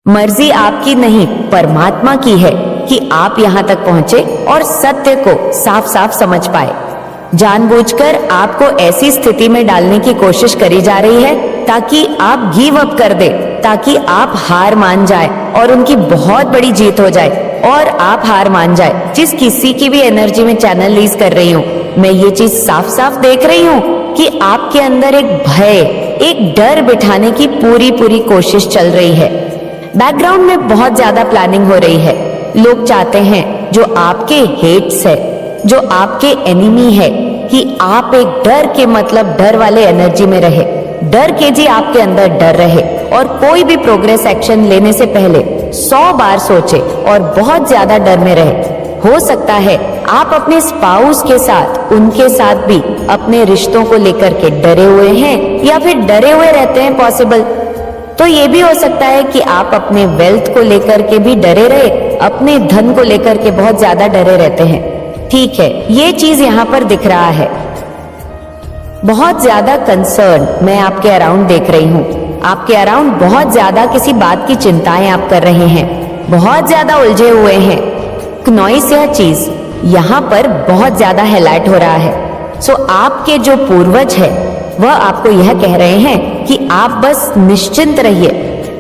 मर्जी आपकी नहीं, परमात्मा की है कि आप यहाँ तक पहुंचे और सत्य को साफ साफ समझ पाए। जानबूझकर आपको ऐसी स्थिति में डालने की कोशिश करी जा रही है ताकि आप गिव अप कर दे, ताकि आप हार मान जाए और उनकी बहुत बड़ी जीत हो जाए और आप हार मान जाए। जिस किसी की भी एनर्जी में चैनलाइज कर रही हूँ, मैं ये चीज साफ साफ देख रही हूँ कि आपके अंदर एक भय, एक डर बिठाने की पूरी कोशिश चल रही है। बैकग्राउंड में बहुत ज्यादा प्लानिंग हो रही है। लोग चाहते हैं जो आपके हेट्स है, जो आपके एनिमी है, कि आप एक डर के मतलब डर वाले एनर्जी में रहे, डर के जी आपके अंदर डर रहे और कोई भी प्रोग्रेस एक्शन लेने से पहले 100 बार सोचे और बहुत ज्यादा डर में रहे। हो सकता है आप अपने स्पाउस के साथ, उनके साथ भी अपने रिश्तों को लेकर के डरे हुए हैं या फिर डरे हुए रहते हैं। पॉसिबल तो ये भी हो सकता है कि आप अपने वेल्थ को लेकर के भी डरे रहे, अपने धन को लेकर के बहुत ज्यादा डरे रहते हैं। ठीक है, ये चीज यहाँ पर दिख रहा है। बहुत ज्यादा कंसर्न मैं आपके अराउंड देख रही हूँ। आपके अराउंड बहुत ज्यादा किसी बात की चिंताएं आप कर रहे हैं, बहुत ज्यादा उलझे हुए हैं। नॉइस यह चीज यहाँ पर बहुत ज्यादा हाईलाइट हो रहा है। सो आपके जो पूर्वज है वह आपको यह कह रहे हैं कि आप बस निश्चिंत रहिए,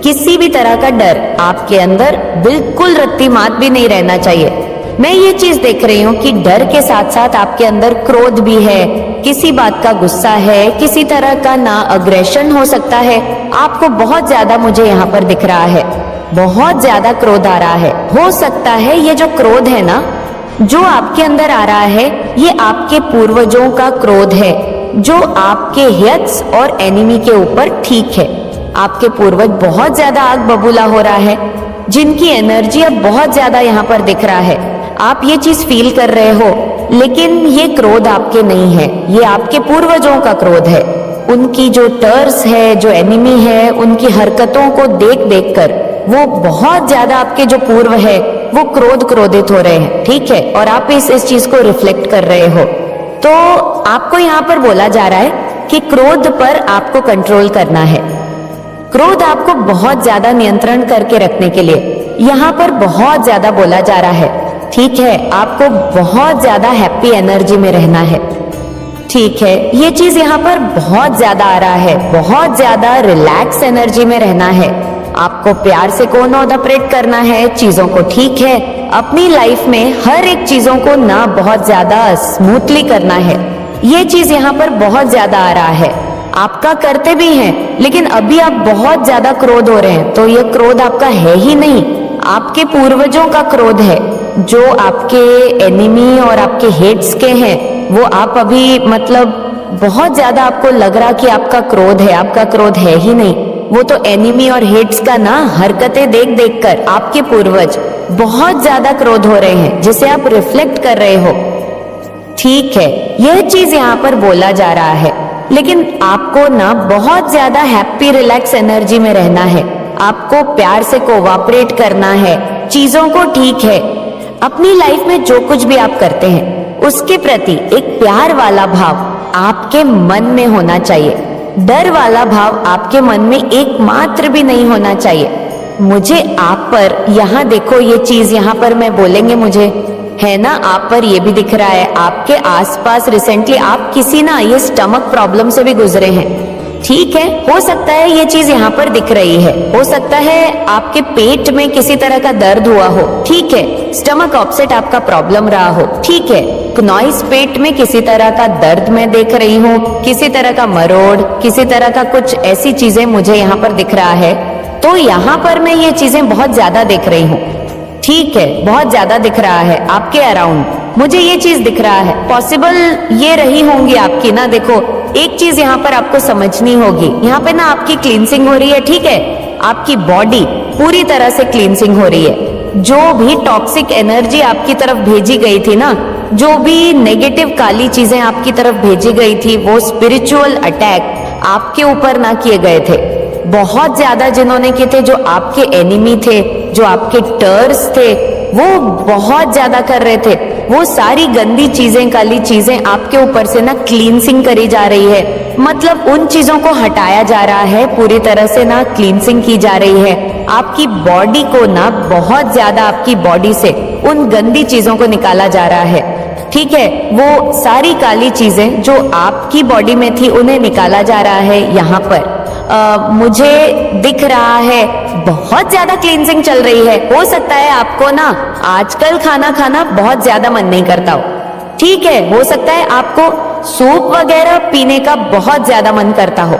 किसी भी तरह का डर आपके अंदर बिल्कुल रत्ती मात भी नहीं रहना चाहिए। मैं ये चीज देख रही हूँ कि डर के साथ साथ आपके अंदर क्रोध भी है, किसी बात का गुस्सा है, किसी तरह का ना अग्रेशन हो सकता है। आपको बहुत ज्यादा मुझे यहाँ पर दिख रहा है, बहुत ज्यादा क्रोध आ रहा है। हो सकता है ये जो क्रोध है ना, जो आपके अंदर आ रहा है, ये आपके पूर्वजों का क्रोध है जो आपके हिट्स और एनिमी के ऊपर ठीक है। आपके पूर्वज बहुत ज्यादा आग बबूला हो रहा है, जिनकी एनर्जी अब बहुत ज्यादा यहाँ पर दिख रहा है। आप ये चीज फील कर रहे हो, लेकिन ये क्रोध आपके नहीं है, ये आपके पूर्वजों का क्रोध है। उनकी जो टर्स है, जो एनिमी है, उनकी हरकतों को देख देख कर वो बहुत ज्यादा, आपके जो पूर्व है वो क्रोधित हो रहे हैं। ठीक है, और आप इस चीज को रिफ्लेक्ट कर रहे हो। तो आपको यहाँ पर बोला जा रहा है कि क्रोध पर आपको कंट्रोल करना है। क्रोध आपको बहुत ज्यादा नियंत्रण करके रखने के लिए यहाँ पर बहुत ज्यादा बोला जा रहा है। ठीक है, आपको बहुत ज्यादा हैप्पी एनर्जी में रहना है। ठीक है, ये चीज यहाँ पर बहुत ज्यादा आ रहा है, बहुत ज्यादा रिलैक्स एनर्जी में रहना है। आपको प्यार से कोन ऑपरेट करना है चीजों को। ठीक है, अपनी लाइफ में हर एक चीजों को ना बहुत ज्यादा स्मूथली करना है। ये चीज यहाँ पर बहुत ज्यादा आ रहा है। आपका करते भी हैं, लेकिन अभी आप बहुत ज्यादा क्रोध हो रहे हैं। तो ये क्रोध आपका है ही नहीं, आपके पूर्वजों का क्रोध है, जो आपके एनिमी और आपके हेट्स के हैं। वो आप अभी मतलब बहुत ज्यादा आपको लग रहा कि आपका क्रोध है, आपका क्रोध है ही नहीं। वो तो एनिमी और हेट्स का ना हरकतें देख देख कर आपके पूर्वज बहुत ज्यादा क्रोध हो रहे हैं, जिसे आप रिफ्लेक्ट कर रहे हो। ठीक है, यह चीज यहाँ पर बोला जा रहा है, लेकिन आपको ना बहुत ज्यादा हैप्पी रिलैक्स एनर्जी में रहना है। आपको प्यार से कोऑपरेट करना है चीजों को। ठीक है, अपनी लाइफ में जो कुछ भी आप करते हैं उसके प्रति एक प्यार वाला भाव आपके मन में होना चाहिए। डर वाला भाव आपके मन में एक मात्र भी नहीं होना चाहिए। मुझे आप पर यहाँ देखो, ये चीज यहाँ पर मैं बोलेंगे मुझे है ना, आप पर ये भी दिख रहा है। आपके आसपास रिसेंटली आप किसी ना ये स्टमक प्रॉब्लम से भी गुजरे हैं। ठीक है, हो सकता है ये चीज यहाँ पर दिख रही है। हो सकता है आपके पेट में किसी तरह का दर्द हुआ हो। ठीक है, स्टमक अपसेट आपका प्रॉब्लम रहा हो। ठीक है, नॉइस पेट में किसी तरह का दर्द मैं देख रही हूँ, किसी तरह का मरोड़, किसी तरह का कुछ ऐसी चीजें मुझे यहाँ पर दिख रहा है। तो यहाँ पर मैं ये चीजें बहुत ज्यादा देख रही हूँ। ठीक है, बहुत ज्यादा दिख रहा है आपके अराउंड, मुझे ये चीज दिख रहा है। पॉसिबल ये रही होंगी आपकी ना। देखो, एक चीज यहाँ पर आपको समझनी होगी, यहाँ पे ना आपकी क्लींसिंग हो रही है। ठीक है, आपकी बॉडी पूरी तरह से क्लींसिंग हो रही है। जो भी टॉक्सिक एनर्जी आपकी तरफ भेजी गई थी ना, जो भी नेगेटिव काली चीजें आपकी तरफ भेजी गई थी, वो स्पिरिचुअल अटैक आपके ऊपर ना किए गए थे। बहुत ज्यादा जिन्होंने किए थे, जो आपके एनिमी थे, जो आपके टर्स थे, वो बहुत ज्यादा कर रहे थे। वो सारी गंदी चीजें, काली चीजें आपके ऊपर से ना क्लींसिंग करी जा रही है। मतलब उन चीजों को हटाया जा रहा है, पूरी तरह से ना क्लींसिंग की जा रही है। आपकी बॉडी को ना बहुत ज्यादा आपकी बॉडी से उन गंदी चीजों को निकाला जा रहा है। ठीक है, वो सारी काली चीजें जो आपकी बॉडी में थी उन्हें निकाला जा रहा है यहाँ पर। मुझे दिख रहा है बहुत ज्यादा क्लींजिंग चल रही है। हो सकता है आपको ना आजकल खाना खाना बहुत ज्यादा मन नहीं करता हो। ठीक है, हो सकता है आपको सूप वगैरह पीने का बहुत ज्यादा मन करता हो।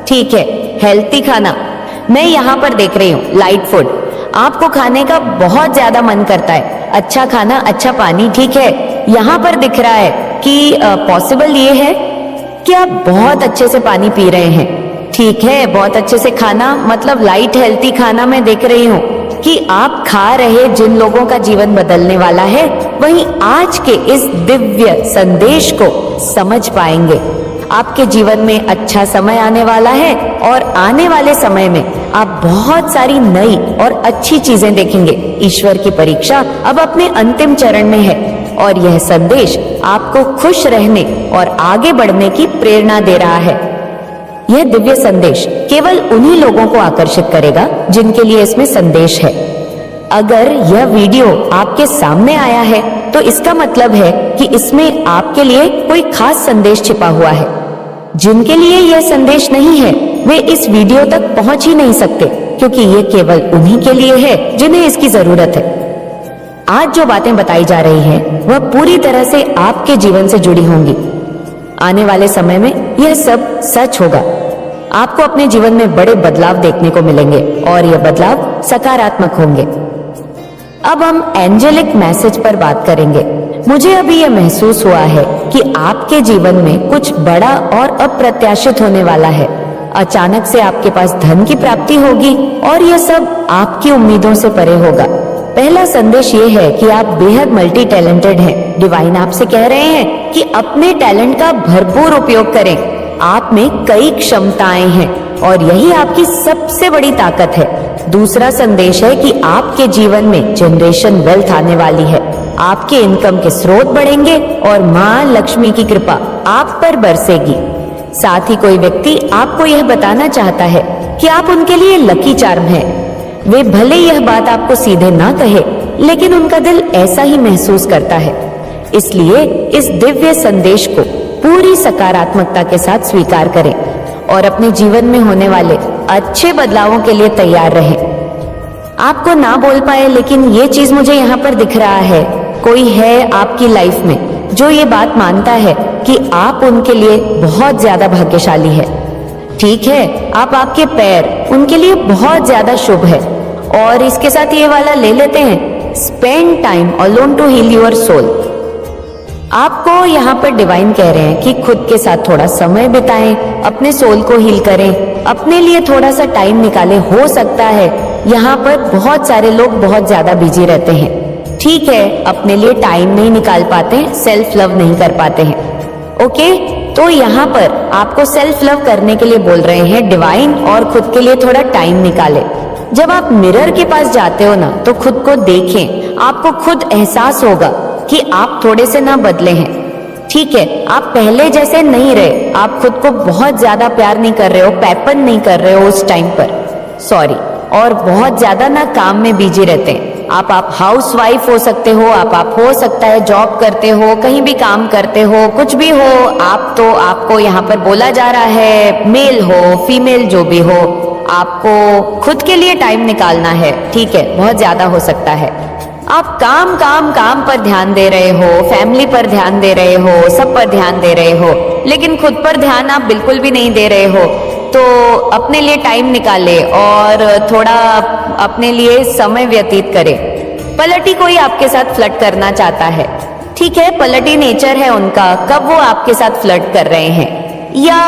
ठीक है, हेल्थी खाना मैं यहाँ पर देख रही हूँ, लाइट फूड आपको खाने का बहुत ज्यादा मन करता है। अच्छा खाना, अच्छा पानी। ठीक है, यहाँ पर दिख रहा है कि पॉसिबल ये है कि आप बहुत अच्छे से पानी पी रहे हैं। ठीक है, बहुत अच्छे से खाना मतलब लाइट हेल्थी खाना मैं देख रही हूँ कि आप खा रहे जिन लोगों का जीवन बदलने वाला है, वहीं आज के इस दिव्य संदेश को समझ पाएंगे। आपके जीवन में अच्छा समय आने वाला है और आने वाले समय में आप बहुत सारी नई और अच्छी चीजें देखेंगे। ईश्वर की परीक्षा अब अपने अंतिम चरण में है और यह संदेश आपको खुश रहने और आगे बढ़ने की प्रेरणा दे रहा है। यह दिव्य संदेश केवल उन्हीं लोगों को आकर्षित करेगा जिनके लिए इसमें संदेश है। अगर यह वीडियो आपके सामने आया है तो इसका मतलब है कि इसमें आपके लिए कोई खास संदेश छिपा हुआ है। जिनके लिए यह संदेश नहीं है वे इस वीडियो तक पहुंच ही नहीं सकते, क्योंकि ये केवल उन्हीं के लिए है जिन्हें इसकी जरूरत है। आज जो बातें बताई जा रही हैं, वह पूरी तरह से आपके जीवन से जुड़ी होंगी। आने वाले समय में यह सब सच होगा। आपको अपने जीवन में बड़े बदलाव देखने को मिलेंगे और यह बदलाव सकारात्मक होंगे। अब हम एंजेलिक मैसेज पर बात करेंगे। मुझे अभी यह महसूस हुआ है कि आपके जीवन में कुछ बड़ा और अप्रत्याशित होने वाला है। अचानक से आपके पास धन की प्राप्ति होगी और यह सब आपकी उम्मीदों से परे होगा। पहला संदेश ये है कि आप बेहद मल्टी टैलेंटेड हैं। डिवाइन आपसे कह रहे हैं कि अपने टैलेंट का भरपूर उपयोग करें। आप में कई क्षमताएं हैं और यही आपकी सबसे बड़ी ताकत है। दूसरा संदेश है कि आपके जीवन में जनरेशन वेल्थ आने वाली है। आपके इनकम के स्रोत बढ़ेंगे और माँ लक्ष्मी की कृपा आप पर बरसेगी। साथ ही कोई व्यक्ति आपको यह बताना चाहता है कि आप उनके लिए लकी चार्म हैं। वे भले यह बात आपको सीधे ना कहे, लेकिन उनका दिल ऐसा ही महसूस करता है। इसलिए इस दिव्य संदेश को पूरी सकारात्मकता के साथ स्वीकार करें और अपने जीवन में होने वाले अच्छे बदलावों के लिए तैयार रहें। आपको ना बोल पाए, लेकिन ये चीज मुझे यहाँ पर दिख रहा है। कोई है आपकी लाइफ में जो ये बात मानता है कि आप उनके लिए बहुत ज्यादा भाग्यशाली है। ठीक है, आपके पैर उनके लिए बहुत ज्यादा शुभ है। और इसके साथ ये वाला ले लेते हैं, spend time alone to heal your soul. आपको यहाँ पर डिवाइन कह रहे हैं कि खुद के साथ थोड़ा समय बिताएं, अपने सोल को हील करें, अपने लिए थोड़ा सा टाइम निकालें। हो सकता है यहाँ पर बहुत सारे लोग बहुत ज्यादा बिजी रहते हैं। ठीक है, अपने लिए टाइम नहीं निकाल पाते, सेल्फ लव नहीं कर पाते हैं। ओके, तो यहाँ पर आपको सेल्फ लव करने के लिए बोल रहे हैं डिवाइन और खुद के लिए थोड़ा टाइम निकालें। जब आप मिरर के पास जाते हो ना, तो खुद को देखें। आपको खुद एहसास होगा कि आप थोड़े से ना बदले हैं। ठीक है, आप पहले जैसे नहीं रहे। आप खुद को बहुत ज्यादा प्यार नहीं कर रहे हो, पैपन नहीं कर रहे हो उस टाइम पर, सॉरी। और बहुत ज्यादा ना काम में बिजी रहते हैं। आप हाउस वाइफ हो सकते हो, आप हो सकता है जॉब करते हो, कहीं भी काम करते हो, कुछ भी हो आप। तो आपको यहाँ पर बोला जा रहा है, मेल हो फीमेल जो भी हो, आपको खुद के लिए टाइम निकालना है। ठीक है, बहुत ज्यादा हो सकता है। आप काम काम काम पर ध्यान दे रहे हो, फैमिली पर ध्यान दे रहे हो, सब पर ध्यान दे रहे हो, लेकिन खुद पर ध्यान आप बिल्कुल भी नहीं दे रहे हो। तो अपने लिए टाइम निकाले और थोड़ा अपने लिए समय व्यतीत करें। पलटी कोई आपके साथ फ्लर्ट करना चाहता है। ठीक है, पलटी नेचर है उनका। कब वो आपके साथ फ्लर्ट कर रहे हैं या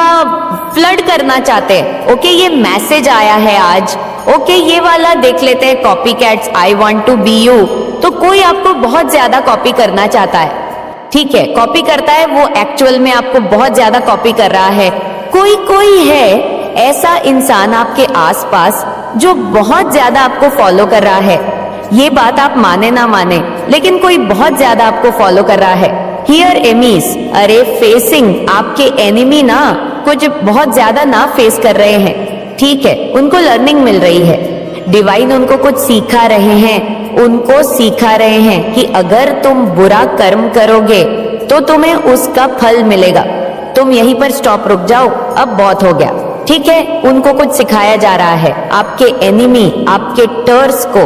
फ्लर्ट करना चाहते हैं। ओके, ये मैसेज आया है आज। ओके, ये वाला देख लेते हैं, copycats I want to be you. तो कोई आपको बहुत ज्यादा कॉपी करना चाहता है। ठीक है, कॉपी करता है, वो एक्चुअल में आपको बहुत ज्यादा कॉपी कर रहा है। कोई है ऐसा इंसान आपके आसपास जो बहुत ज्यादा आपको फॉलो कर रहा है। ये बात आप माने ना माने, लेकिन कोई बहुत ज्यादा आपको फॉलो कर रहा है। हियर एमीज, अरे फेसिंग आपके एनिमी ना कुछ बहुत ज्यादा ना फेस कर रहे हैं, ठीक है, उनको लर्निंग मिल रही है। डिवाइन उनको कुछ सिखा रहे हैं, उनको सिखा रहे हैं कि अगर तुम बुरा कर्म करोगे तो तुम्हें उसका फल मिलेगा। तुम यहीं पर स्टॉप, रुक जाओ, अब बहुत हो गया, ठीक है। उनको कुछ सिखाया जा रहा है, आपके एनिमी, आपके टर्स को,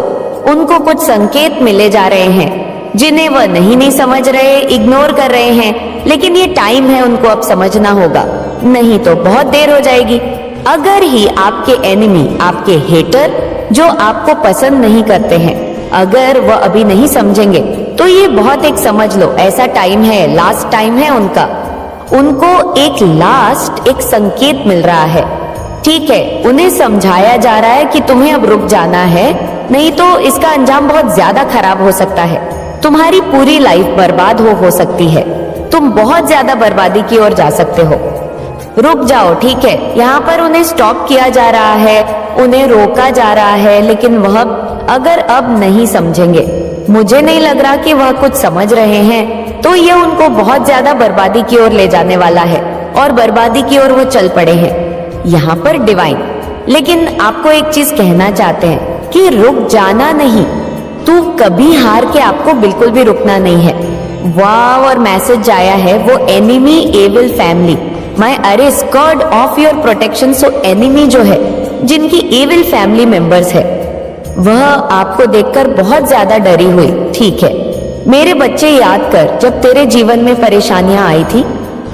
उनको कुछ संकेत मिले जा रहे हैं जिन्हें वह नहीं समझ रहे, इग्नोर कर रहे हैं, लेकिन ये टाइम है, उनको अब समझना होगा, नहीं तो बहुत देर हो जाएगी। अगर ही आपके एनिमी, आपके हेटर जो आपको पसंद नहीं करते हैं, अगर वह अभी नहीं समझेंगे तो ये बहुत एक समझ लो ऐसा टाइम है, लास्ट टाइम है उनका, उनको एक लास्ट एक संकेत मिल रहा है, ठीक है। उन्हें समझाया जा रहा है कि तुम्हें अब रुक जाना है, नहीं तो इसका अंजाम बहुत ज्यादा खराब हो सकता है, तुम्हारी पूरी लाइफ बर्बाद हो सकती है, तुम बहुत ज्यादा बर्बादी की ओर जा सकते हो, रुक जाओ, ठीक है। यहाँ पर उन्हें स्टॉप किया जा रहा है, उन्हें रोका जा रहा है, लेकिन वह अगर अब नहीं समझेंगे, मुझे नहीं लग रहा कि वह कुछ समझ रहे हैं, तो यह उनको बहुत ज्यादा बर्बादी की ओर ले जाने वाला है और बर्बादी की ओर वो चल पड़े हैं यहाँ पर डिवाइन। लेकिन आपको एक चीज कहना चाहते हैं कि रुक जाना नहीं, तू कभी हार के आपको बिल्कुल भी रुकना नहीं है। वाव, और मैसेज आया है, वो enemy evil family, my arrest God of your protection. सो एनिमी जो है, जिनकी एविल फैमिली मेंबर्स है, वह आपको देखकर बहुत ज्यादा डरी हुई, ठीक है। मेरे बच्चे याद कर, जब तेरे जीवन में परेशानियां आई थी,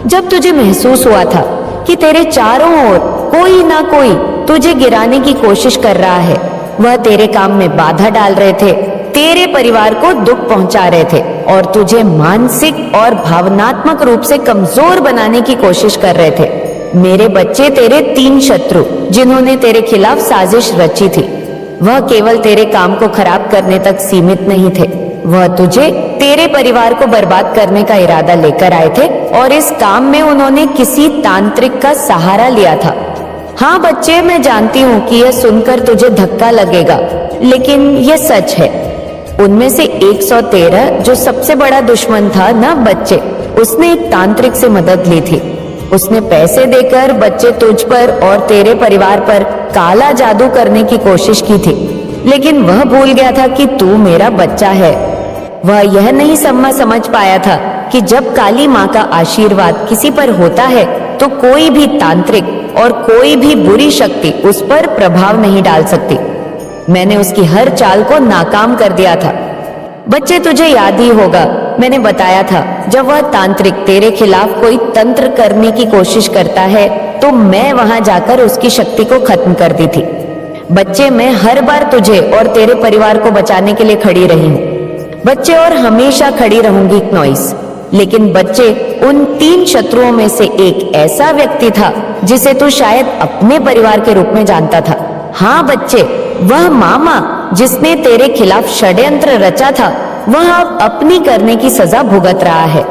जब तुझे महसूस हुआ था कि तेरे चारों ओर कोई ना कोई तुझे गिराने की कोशिश कर रहा है, वह तेरे काम में बाधा डाल रहे थे, तेरे परिवार को दुख पहुंचा रहे थे और तुझे मानसिक और भावनात्मक रूप से कमजोर बनाने की कोशिश कर रहे थे। मेरे बच्चे, तेरे 3 शत्रु जिन्होंने तेरे खिलाफ साजिश रची थी, वह केवल तेरे काम को खराब करने तक सीमित नहीं थे, वह तुझे, तेरे परिवार को बर्बाद करने का इरादा लेकर आए थे और इस काम में उन्होंने किसी तांत्रिक का सहारा लिया था। हाँ बच्चे, मैं जानती हूँ कि यह सुनकर तुझे धक्का लगेगा, लेकिन यह सच है। उनमें से 113 जो सबसे बड़ा दुश्मन था ना बच्चे, उसने एक तांत्रिक से मदद ली थी। उसने पैसे देकर बच्चे तुझ पर और तेरे परिवार पर काला जादू करने की कोशिश की थी, लेकिन वह भूल गया था कि तू मेरा बच्चा है। वह यह नहीं समझ पाया था कि जब काली माँ का आशीर्वाद किसी पर होता है तो कोई भी तांत्रिक और कोई भी बुरी शक्ति उस पर प्रभाव नहीं डाल सकती। मैंने उसकी हर चाल को नाकाम कर दिया था। बच्चे, तुझे याद ही होगा, मैंने बताया था, जब वह तांत्रिक तेरे खिलाफ कोई तंत्र करने की कोशिश करता है तो मैं वहां जाकर उसकी शक्ति को खत्म कर दी थी। बच्चे, मैं हर बार तुझे और तेरे परिवार को बचाने के लिए खड़ी रही हूँ बच्चे, और हमेशा खड़ी रहूंगी नॉइस। लेकिन बच्चे, उन 3 शत्रुओं में से एक ऐसा व्यक्ति था जिसे तू शायद अपने परिवार के रूप में जानता था। हाँ बच्चे, वह मामा जिसने तेरे खिलाफ षड्यंत्र रचा था, वह अब अपनी करने की सजा भुगत रहा है।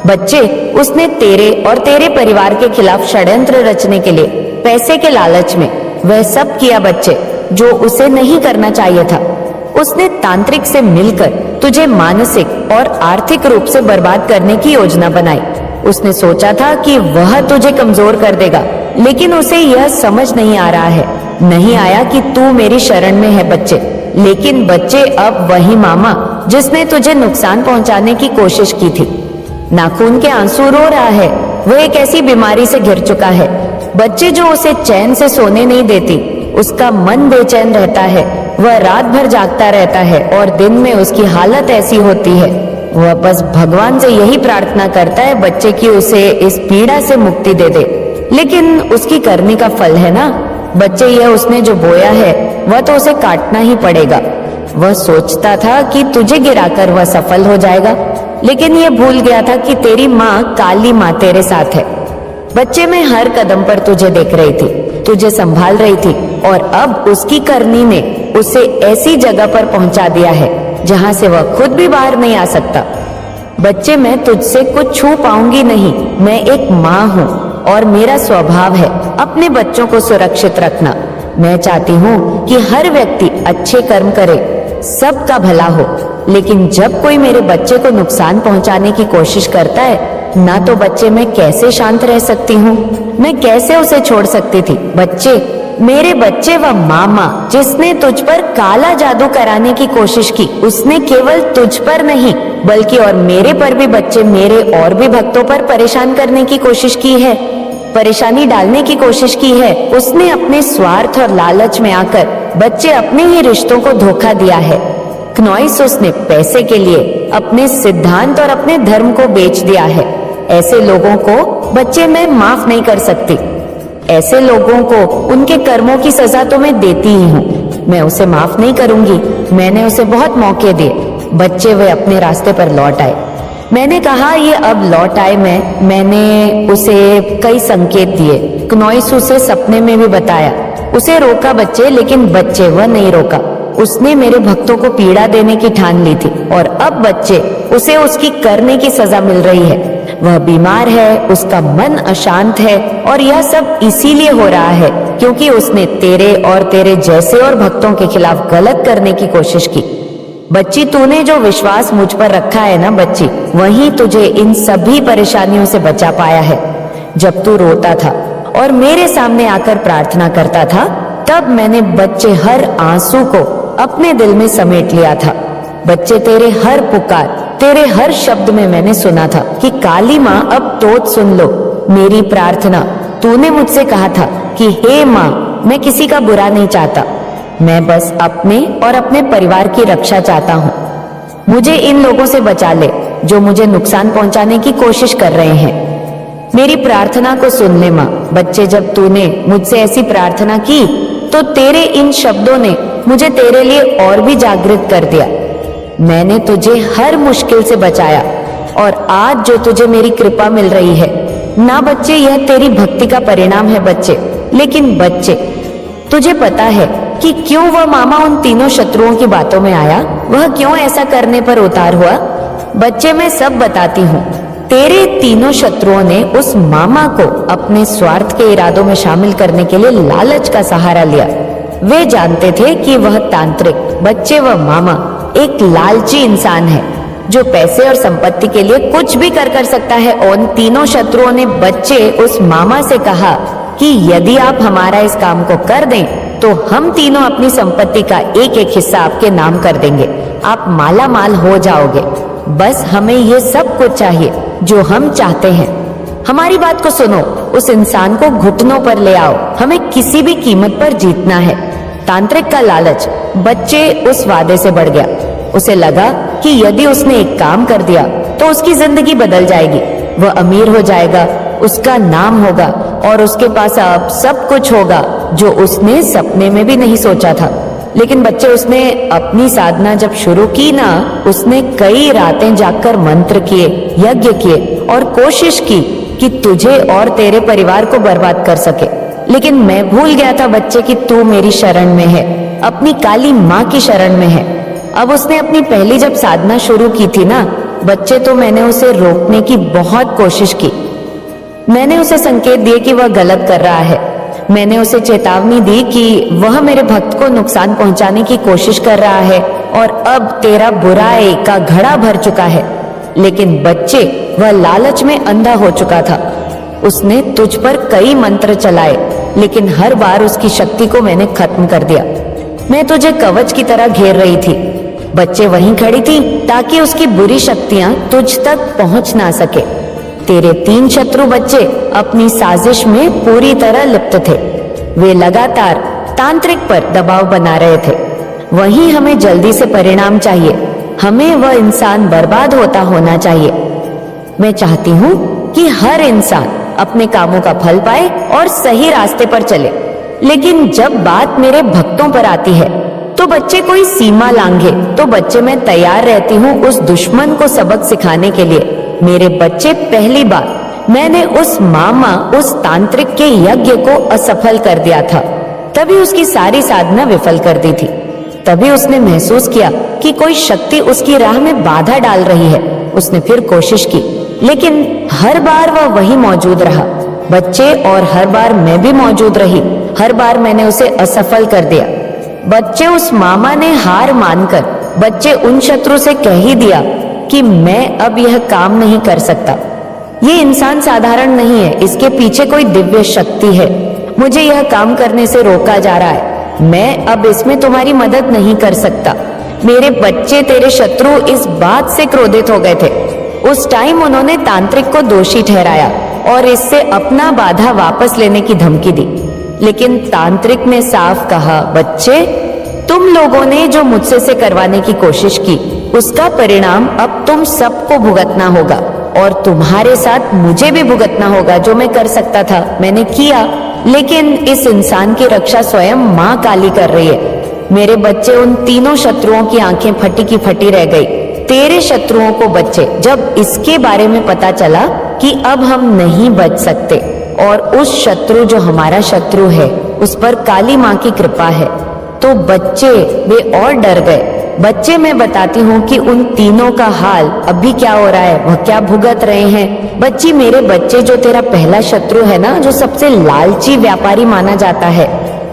बच्चे, उसने तेरे और तेरे परिवार के खिलाफ षड्यंत्र रचने के लिए पैसे के लालच में वह सब किया बच्चे, जो उसे नहीं करना चाहिए था। उसने तांत्रिक से मिलकर तुझे मानसिक और आर्थिक रूप से बर्बाद करने की योजना बनाई। उसने सोचा था कि वह तुझे कमजोर कर देगा, लेकिन उसे यह समझ नहीं आ रहा है, नहीं आया कि तू मेरी शरण में है बच्चे। लेकिन बच्चे, अब वही मामा जिसने तुझे नुकसान पहुंचाने की कोशिश की थी, नाखून के आंसू रो रहा है। वह एक ऐसी बीमारी से घिर चुका है बच्चे, जो उसे चैन से सोने नहीं देती। उसका मन बेचैन रहता है, वह रात भर जागता रहता है और दिन में उसकी हालत ऐसी होती है, वह बस भगवान से यही प्रार्थना करता है बच्चे की उसे इस पीड़ा से मुक्ति दे दे। लेकिन उसकी करनी का फल है ना बच्चे, यह उसने जो बोया है वह तो उसे काटना ही पड़ेगा। वह सोचता था कि तुझे गिराकर वह सफल हो जाएगा, लेकिन यह भूल गया था कि तेरी माँ काली माँ तेरे साथ है। बच्चे, मैं हर कदम पर तुझे देख रही थी, तुझे संभाल रही थी, और अब उसकी करनी ने उसे ऐसी जगह पर पहुंचा दिया है जहां से वह खुद भी बाहर नहीं आ सकता। बच्चे, मैं तुझसे कुछ छू पाऊंगी नहीं। मैं एक माँ हूँ और मेरा स्वभाव है अपने बच्चों को सुरक्षित रखना। मैं चाहती हूँ कि हर व्यक्ति अच्छे कर्म करे, सबका भला हो। लेकिन जब कोई मेरे बच्चे को नुकसान पहुंचाने की कोशिश करता है ना, तो बच्चे मैं कैसे शांत रह सकती हूँ? मैं कैसे उसे छोड़ सकती थी? मेरे बच्चे व मामा जिसने तुझ पर काला जादू कराने की कोशिश की, उसने केवल तुझ पर नहीं बल्कि और मेरे पर भी बच्चे मेरे और भी भक्तों पर परेशान करने की कोशिश की है, परेशानी डालने की कोशिश की है। उसने अपने स्वार्थ और लालच में आकर बच्चे अपने ही रिश्तों को धोखा दिया है। क्नोइस ने पैसे के लिए अपने सिद्धांत और अपने धर्म को बेच दिया है। ऐसे लोगों को बच्चे मैं माफ नहीं कर सकती। ऐसे लोगों को उनके कर्मों की सजा तो मैं देती ही हूँ। मैं उसे माफ नहीं करूंगी। मैंने उसे बहुत मौके दिए। बच्चे वे अपने रास्ते पर लौट आए। मैंने कहा ये अब लौट आए। मैंने उसे कई संकेत दिए। क्नोइस उसे सपने में भी बताया। उसे रोका बच्चे, लेकिन बच्चे वह नहीं रोका। उसने मेरे भक्तों को पीड़ा देने की ठान ली थी और अब बच्चे उसे उसकी करने की सजा मिल रही है। वह बीमार है, उसका मन अशांत है और यह सब इसीलिए हो रहा है क्योंकि उसने तेरे और तेरे जैसे और भक्तों के खिलाफ गलत करने की कोशिश की। बच्ची, तूने जो विश्वास मुझ पर रखा है ना बच्ची, वही तुझे इन सभी परेशानियों से बचा पाया है। जब तू रोता था और मेरे सामने आकर प्रार्थना करता था, तब मैंने बच्चे हर आंसू को अपने दिल में समेट लिया था। बच्चे, तेरे हर पुकार, तेरे हर शब्द में मैंने सुना था कि काली माँ अब तो सुन लो मेरी प्रार्थना। तूने मुझसे कहा था कि हे माँ, मैं किसी का बुरा नहीं चाहता, मैं बस अपने और अपने परिवार की रक्षा चाहता हूँ। मुझे इन लोगों से बचा ले जो मुझे नुकसान पहुंचाने की कोशिश कर रहे हैं। मेरी प्रार्थना को सुन ले माँ। बच्चे, जब तूने मुझसे ऐसी प्रार्थना की तो तेरे इन शब्दों ने मुझे तेरे लिए और भी जागृत कर दिया। मैंने तुझे हर मुश्किल से बचाया और आज जो तुझे मेरी कृपा मिल रही है ना बच्चे, यह तेरी भक्ति का परिणाम है बच्चे। लेकिन बच्चे, तुझे पता है कि क्यों वह मामा उन तीनों शत्रुओं की बातों में आया? वह क्यों ऐसा करने पर उतार हुआ? बच्चे, मैं सब बताती हूँ। तेरे तीनों शत्रुओं ने उस मामा को अपने स्वार्थ के इरादों में शामिल करने के लिए लालच का सहारा लिया। वे जानते थे कि वह तांत्रिक बच्चे व मामा एक लालची इंसान है जो पैसे और संपत्ति के लिए कुछ भी कर सकता है। उन तीनों शत्रुओं ने बच्चे उस मामा से कहा कि यदि आप हमारा इस काम को कर दें तो हम तीनों अपनी संपत्ति का एक एक हिस्सा आपके नाम कर देंगे। आप माला माल हो जाओगे। बस हमें ये सब कुछ चाहिए जो हम चाहते हैं। हमारी बात को सुनो, उस इंसान को घुटनों पर ले आओ, हमें किसी भी कीमत पर जीतना है। तांत्रिक का लालच बच्चे उस वादे से बढ़ गया। उसे लगा कि यदि उसने एक काम कर दिया तो उसकी जिंदगी बदल जाएगी। वह अमीर हो जाएगा, उसका नाम होगा और उसके पास अब सब कुछ होगा जो उसने सपने में भी नहीं सोचा था। लेकिन बच्चे, उसने अपनी साधना जब शुरू की ना, उसने कई रातें जागकर मंत्र किए, यज्ञ किए और कोशिश की कि तुझे और तेरे परिवार को बर्बाद कर सके। लेकिन मैं भूल गया था बच्चे कि तू मेरी शरण में है, अपनी काली माँ की शरण में है। अब उसने अपनी पहली जब साधना शुरू की थी ना बच्चे, तो मैंने उसे रोकने की बहुत कोशिश की। मैंने उसे संकेत दिए कि वह गलत कर रहा है। मैंने उसे चेतावनी दी कि वह मेरे भक्त को नुकसान पहुंचाने की कोशिश कर रहा है और अब तेरा बुराई का घड़ा भर चुका है। लेकिन बच्चे, वह लालच में अंधा हो चुका था। उसने तुझ पर कई मंत्र चलाए, लेकिन हर बार उसकी शक्ति को मैंने खत्म कर दिया। मैं तुझे कवच की तरह घेर रही थी। बच्चे, वहीं खड़ी थी ताकि उसकी बुरी शक्तियां तुझ तक पहुंच ना सके। तेरे 3 शत्रु बच्चे अपनी साजिश में पूरी तरह लिप्त थे। वे लगातार तांत्रिक पर दबाव बना रहे थे। वहीं हमें जल्दी से परिणाम चाहिए। हमें वह इंसान बर्बाद होता होना चाहिए। मैं चाहती हूँ कि हर इंसान अपने कामों का फल पाए और सही रास्ते पर चले। लेकिन जब बात मेरे भक्तों पर आती है तो बच्चे कोई सीमा लांघे तो बच्चे, मैं तैयार रहती हूँ उस दुश्मन को सबक सिखाने के लिए। मेरे बच्चे, पहली बार मैंने उस मामा, उस तांत्रिक के यज्ञ को असफल कर दिया था। तभी उसकी सारी साधना विफल कर दी थी। तभी उसने महसूस किया कि कोई शक्ति उसकी राह में बाधा डाल रही है। उसने फिर कोशिश की, लेकिन हर बार वह वही मौजूद रहा बच्चे, और हर बार मैं भी मौजूद रही। हर बार मैंने उसे असफल कर दिया। बच्चे, उस मामा ने हार मानकर बच्चे उन शत्रु से कह ही दिया कि मैं अब यह काम नहीं कर सकता। ये इंसान साधारण नहीं है, इसके पीछे कोई दिव्य शक्ति है। मुझे यह काम करने से रोका जा रहा है। मैं अब इसमें तुम्हारी मदद नहीं कर सकता। मेरे बच्चे तेरे शत्रु इस बात से क्रोधित हो गए थे। उस टाइम उन्होंने तांत्रिक को दोषी ठहराया और इससे अपना बाधा वापस लेने की धमकी दी। लेकिन तांत्रिक ने साफ कहा, बच्चे तुम लोगों ने जो मुझसे से करवाने की कोशिश की उसका परिणाम अब तुम सबको भुगतना होगा और तुम्हारे साथ मुझे भी भुगतना होगा। जो मैं कर सकता था मैंने किया, लेकिन इस इंसान की रक्षा स्वयं माँ काली कर रही है। मेरे बच्चे उन तीनों शत्रुओं की आंखें फटी की फटी रह गई। तेरे शत्रुओं को बच्चे जब इसके बारे में पता चला कि अब हम नहीं बच सकते और उस शत्रु जो हमारा शत्रु है उस पर काली माँ की कृपा है, तो बच्चे वे और डर गए। बच्चे मैं बताती हूँ कि उन तीनों का हाल अभी क्या हो रहा है, वह क्या भुगत रहे हैं। बच्ची मेरे बच्चे, जो तेरा पहला शत्रु है ना, जो सबसे लालची व्यापारी माना जाता है,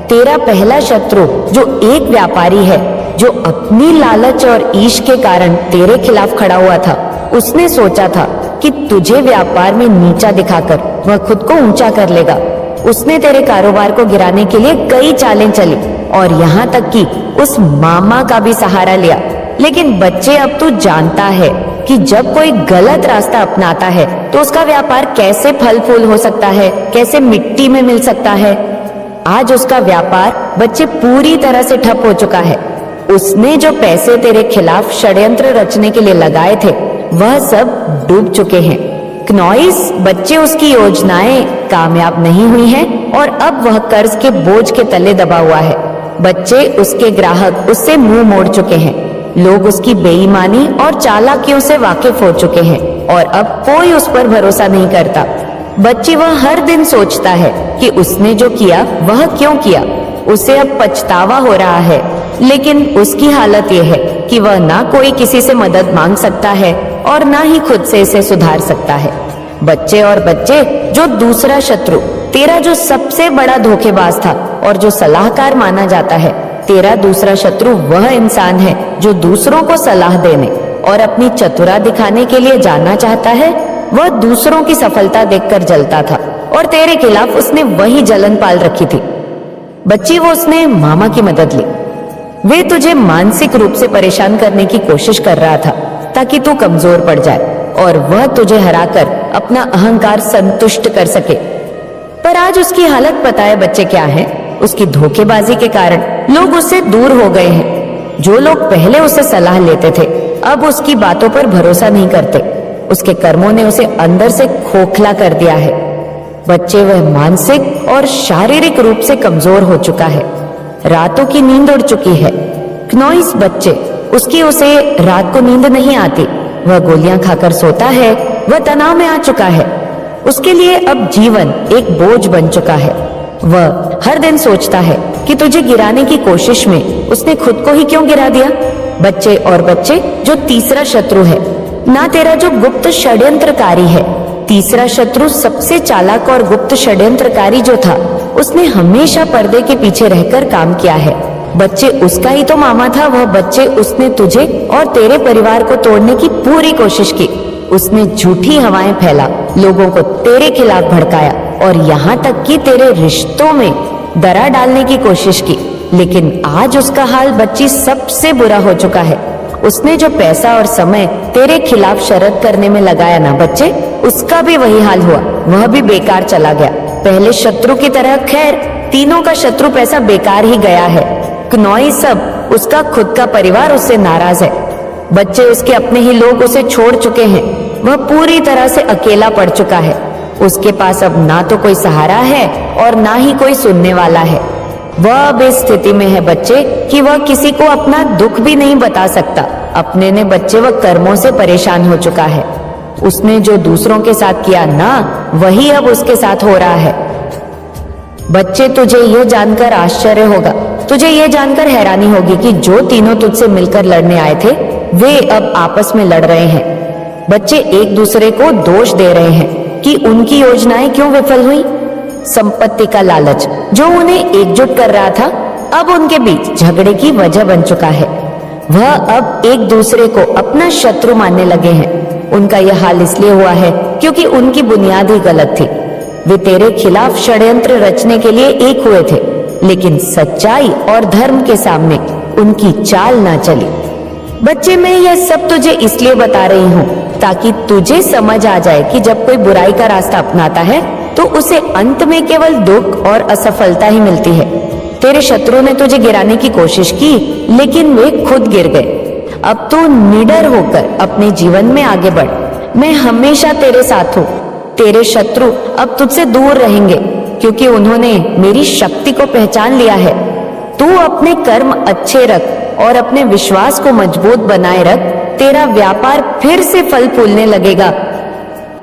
तेरा पहला शत्रु जो एक व्यापारी है जो अपनी लालच और ईश के कारण तेरे खिलाफ खड़ा हुआ था, उसने सोचा था कि तुझे व्यापार में नीचा दिखाकर वह खुद को ऊंचा कर लेगा। उसने तेरे कारोबार को गिराने के लिए कई चालें चली और यहाँ तक कि उस मामा का भी सहारा लिया। लेकिन बच्चे अब तू जानता है कि जब कोई गलत रास्ता अपनाता है तो उसका व्यापार कैसे फल फूल हो सकता है, कैसे मिट्टी में मिल सकता है। आज उसका व्यापार बच्चे पूरी तरह से ठप हो चुका है। उसने जो पैसे तेरे खिलाफ षड्यंत्र रचने के लिए लगाए थे वह सब डूब चुके हैं। क्नॉइस, बच्चे उसकी योजनाएं कामयाब नहीं हुई हैं और अब वह कर्ज के बोझ के तले दबा हुआ है। बच्चे उसके ग्राहक उससे मुंह मोड़ चुके हैं। लोग उसकी बेईमानी और चालाकियों से वाकिफ हो चुके हैं और अब कोई उस पर भरोसा नहीं करता। बच्ची, वह हर दिन सोचता है कि उसने जो किया वह क्यों किया। उसे अब पछतावा हो रहा है, लेकिन उसकी हालत यह है कि वह ना कोई किसी से मदद मांग सकता है और ना ही खुद से इसे सुधार सकता है। बच्चे और बच्चे, जो दूसरा शत्रु तेरा जो सबसे बड़ा धोखेबाज था और जो सलाहकार माना जाता है, तेरा दूसरा शत्रु वह इंसान है जो दूसरों को सलाह देने और अपनी चतुरा दिखाने के लिए जाना चाहता है। वह दूसरों की सफलता देखकर जलता था और तेरे खिलाफ उसने वही जलन पाल रखी थी। बच्ची, वो उसने मामा की मदद ली। वे तुझे मानसिक रूप से परेशान करने की कोशिश कर रहा था ताकि तू कमजोर पड़ जाए और वह तुझे हराकर अपना अहंकार संतुष्ट कर सके। पर आज उसकी हालत पता है बच्चे क्या है? उसकी धोखेबाजी के कारण लोग उससे दूर हो गए हैं। जो लोग पहले उससे सलाह लेते थे अब उसकी बातों पर भरोसा नहीं करते। उसके कर्मों ने उसे अंदर से खोखला कर दिया है। बच्चे, वह मानसिक और शारीरिक रूप से कमजोर हो चुका है। रातों की नींद उड़ चुकी है। क्नॉइस बच्चे, उसे रात को नींद नहीं आती। वह गोलियां खाकर सोता है। वह तनाव में आ चुका है। उसके लिए अब जीवन एक बोझ बन चुका है। वह हर दिन सोचता है कि तुझे गिराने की कोशिश में उसने खुद को ही क्यों गिरा दिया। बच्चे और बच्चे, जो तीसरा शत्रु है ना, तेरा जो गुप्त षड्यंत्रकारी है, तीसरा शत्रु सबसे चालाक और गुप्त षड्यंत्रकारी जो था, उसने हमेशा पर्दे के पीछे रहकर काम किया है। बच्चे, उसका ही तो मामा था वह। बच्चे, उसने तुझे और तेरे परिवार को तोड़ने की पूरी कोशिश की। उसने झूठी हवाएं फैला, लोगों को तेरे खिलाफ भड़काया और यहाँ तक कि तेरे रिश्तों में दरार डालने की कोशिश की। लेकिन आज उसका हाल बच्ची सबसे बुरा हो चुका है। उसने जो पैसा और समय तेरे खिलाफ शरत करने में लगाया ना बच्चे, उसका भी वही हाल हुआ। वह भी बेकार चला गया। पहले शत्रु की तरह, खैर तीनों का शत्रु पैसा बेकार ही गया है। क्नॉइस, सब उसका खुद का परिवार उससे नाराज है। बच्चे, उसके अपने ही लोग उसे छोड़ चुके हैं। वह पूरी तरह से अकेला पड़ चुका है। उसके पास अब ना तो कोई सहारा है और ना ही कोई सुनने वाला है। वह अब इस स्थिति में है बच्चे कि वह किसी को अपना दुख भी नहीं बता सकता। अपने ने बच्चे, वह कर्मों से परेशान हो चुका है। उसने जो दूसरों के साथ किया ना, वही अब उसके साथ हो रहा है। बच्चे, तुझे यह जानकर आश्चर्य होगा, तुझे यह जानकर हैरानी होगी कि जो तीनों तुझसे मिलकर लड़ने आए थे वे अब आपस में लड़ रहे हैं। बच्चे एक दूसरे को दोष दे रहे हैं कि उनकी योजनाएं क्यों विफल हुई। संपत्ति का लालच जो उन्हें एकजुट कर रहा था अब उनके बीच झगड़े की वजह बन चुका है। वह अब एक दूसरे को अपना शत्रु मानने लगे हैं। उनका यह हाल इसलिए हुआ है क्योंकि उनकी बुनियाद ही गलत थी। वे तेरे खिलाफ षड्यंत्र रचने के लिए एक हुए थे, लेकिन सच्चाई और धर्म के सामने उनकी चाल ना चली। बच्चे, मैं यह सब तुझे इसलिए बता रही हूँ ताकि तुझे समझ आ जाए कि जब कोई बुराई का रास्ता अपनाता है तो उसे अंत में केवल दुख और असफलता ही मिलती है। तेरे शत्रु ने तुझे गिराने की कोशिश की, लेकिन वे खुद गिर गए। अब तू निडर होकर अपने जीवन में आगे बढ़। मैं हमेशा तेरे साथ हूँ। तेरे शत्रु अब तुझसे दूर रहेंगे क्योंकि उन्होंने मेरी शक्ति को पहचान लिया है। तू अपने कर्म अच्छे रख और अपने विश्वास को मजबूत बनाए रख। तेरा व्यापार फिर से फल फूलने लगेगा